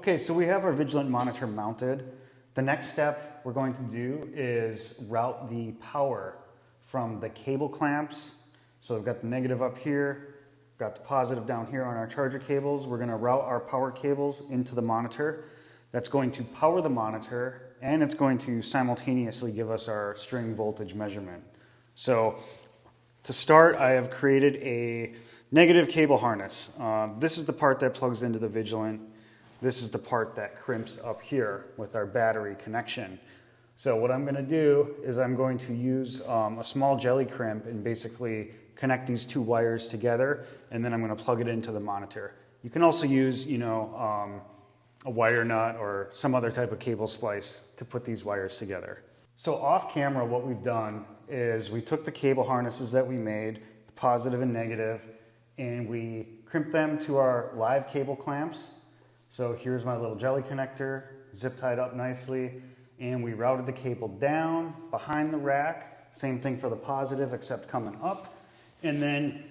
Okay, so we have our Vigilant monitor mounted. The next step we're going to do is route the power from the cable clamps. So we've got the negative up here, got the positive down here on our charger cables. We're going to route our power cables into the monitor. That's going to power the monitor, and it's going to simultaneously give us our string voltage measurement. So to start, I have created a negative cable harness. This is the part that plugs into the Vigilant. This is the part that crimps up here with our battery connection. So what I'm going to do is I'm going to use a small jelly crimp and basically connect these two wires together, and then I'm going to plug it into the monitor. You can also use, a wire nut or some other type of cable splice to put these wires together. So off camera, what we've done is we took the cable harnesses that we made, the positive and negative, and we crimped them to our live cable clamps. So here's my little jelly connector, zip tied up nicely, and we routed the cable down behind the rack. Same thing for the positive, except coming up. And then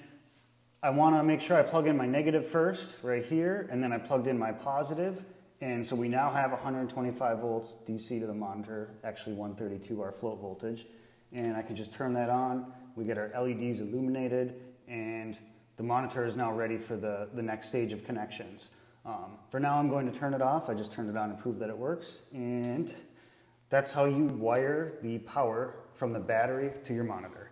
I want to make sure I plug in my negative first, right here, and then I plugged in my positive. And so we now have 125 volts DC to the monitor, actually 132 our float voltage. And I can just turn that on. We get our LEDs illuminated, and the monitor is now ready for the next stage of connections. For now, I'm going to turn it off. I just turned it on to prove that it works. And that's how you wire the power from the battery to your monitor.